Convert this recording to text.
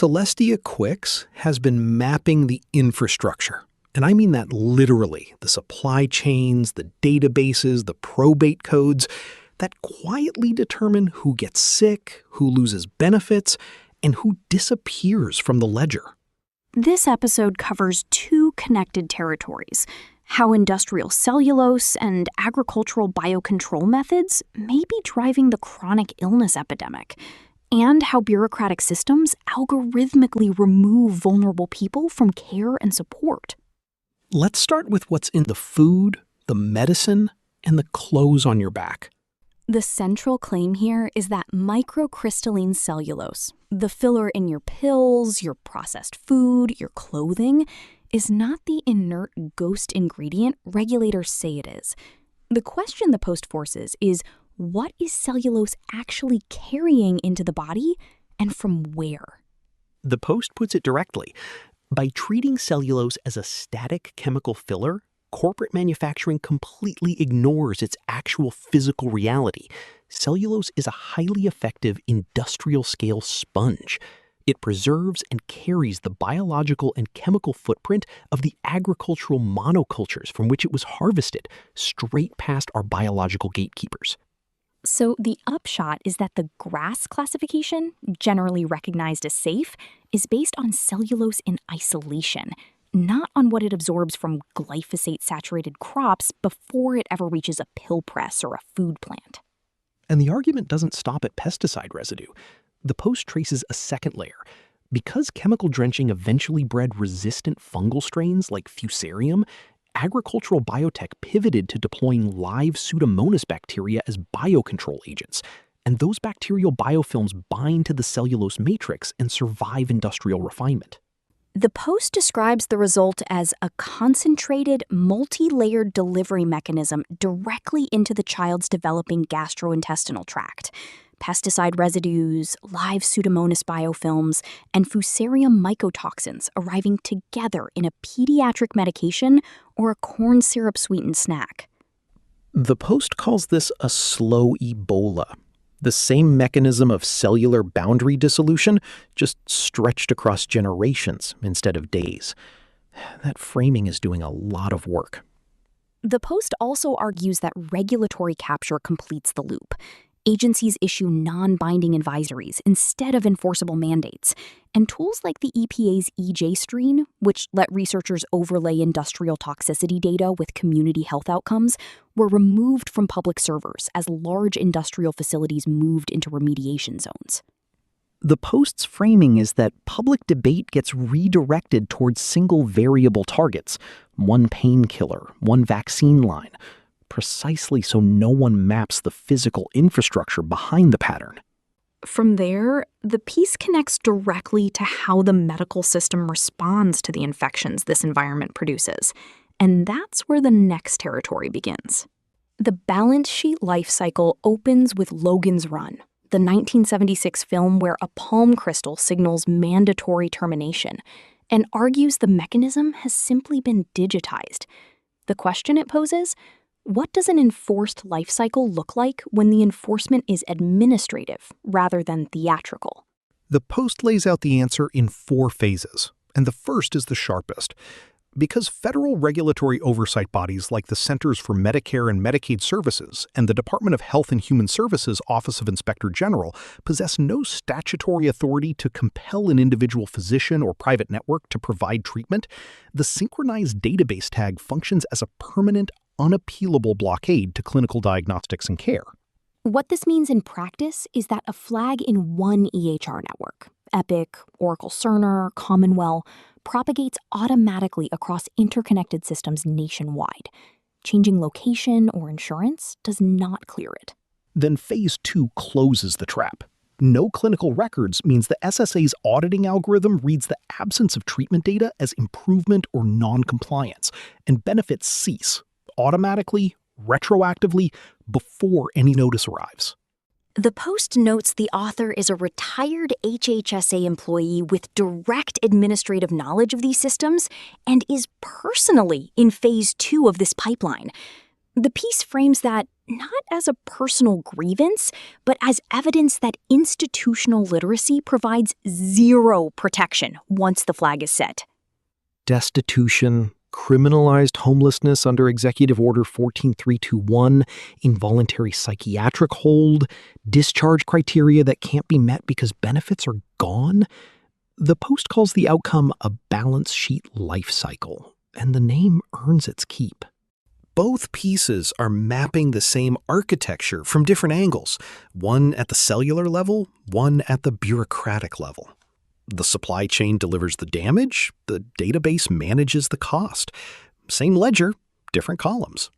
Celestia Quicks has been mapping the infrastructure. And I mean that literally, the supply chains, the databases, the probate codes that quietly determine who gets sick, who loses benefits, and who disappears from the ledger. This episode covers two connected territories: how industrial cellulose and agricultural biocontrol methods may be driving the chronic illness epidemic, and how bureaucratic systems algorithmically remove vulnerable people from care and support. Let's start with what's in the food, the medicine, and the clothes on your back. The central claim here is that microcrystalline cellulose, the filler in your pills, your processed food, your clothing, is not the inert ghost ingredient regulators say it is. The question the Post forces is, what is cellulose actually carrying into the body, and from where? The Post puts it directly. By treating cellulose as a static chemical filler, corporate manufacturing completely ignores its actual physical reality. Cellulose is a highly effective industrial-scale sponge. It preserves and carries the biological and chemical footprint of the agricultural monocultures from which it was harvested, straight past our biological gatekeepers. So the upshot is that the GRAS classification, generally recognized as safe, is based on cellulose in isolation, not on what it absorbs from glyphosate-saturated crops before it ever reaches a pill press or a food plant. And the argument doesn't stop at pesticide residue. The Post traces a second layer. Because chemical drenching eventually bred resistant fungal strains like Fusarium, agricultural biotech pivoted to deploying live Pseudomonas bacteria as biocontrol agents. And those bacterial biofilms bind to the cellulose matrix and survive industrial refinement. The Post describes the result as a concentrated, multi-layered delivery mechanism directly into the child's developing gastrointestinal tract. Pesticide residues, live Pseudomonas biofilms, and Fusarium mycotoxins arriving together in a pediatric medication or a corn syrup-sweetened snack. The Post calls this a slow Ebola. The same mechanism of cellular boundary dissolution, just stretched across generations instead of days. That framing is doing a lot of work. The Post also argues that regulatory capture completes the loop. Agencies issue non-binding advisories instead of enforceable mandates, and tools like the EPA's EJ screen, which let researchers overlay industrial toxicity data with community health outcomes, were removed from public servers as large industrial facilities moved into remediation zones. The Post's framing is that public debate gets redirected towards single variable targets, one painkiller, one vaccine line, precisely so no one maps the physical infrastructure behind the pattern. From there, the piece connects directly to how the medical system responds to the infections this environment produces. And that's where the next territory begins. The Balance-Sheet Lifecycle opens with Logan's Run, the 1976 film where a palm crystal signals mandatory termination, and argues the mechanism has simply been digitized. The question it poses: what does an enforced life cycle look like when the enforcement is administrative rather than theatrical? The Post lays out the answer in 4 phases, and the first is the sharpest. Because federal regulatory oversight bodies like the Centers for Medicare and Medicaid Services and the Department of Health and Human Services Office of Inspector General possess no statutory authority to compel an individual physician or private network to provide treatment, the synchronized database tag functions as a permanent, unappealable blockade to clinical diagnostics and care. What this means in practice is that a flag in one EHR network, Epic, Oracle Cerner, Commonwealth, propagates automatically across interconnected systems nationwide. Changing location or insurance does not clear it. Then Phase 2 closes the trap. No clinical records means the SSA's auditing algorithm reads the absence of treatment data as improvement or non-compliance, and benefits cease, automatically, retroactively, before any notice arrives. The Post notes the author is a retired HHSA employee with direct administrative knowledge of these systems and is personally in Phase 2 of this pipeline. The piece frames that not as a personal grievance, but as evidence that institutional literacy provides zero protection once the flag is set. Destitution, criminalized homelessness under Executive Order 14321, involuntary psychiatric hold, discharge criteria that can't be met because benefits are gone. The Post calls the outcome a balance-sheet lifecycle, and the name earns its keep. Both pieces are mapping the same architecture from different angles, one at the cellular level, one at the bureaucratic level. The supply chain delivers the damage, the database manages the cost. Same ledger, different columns.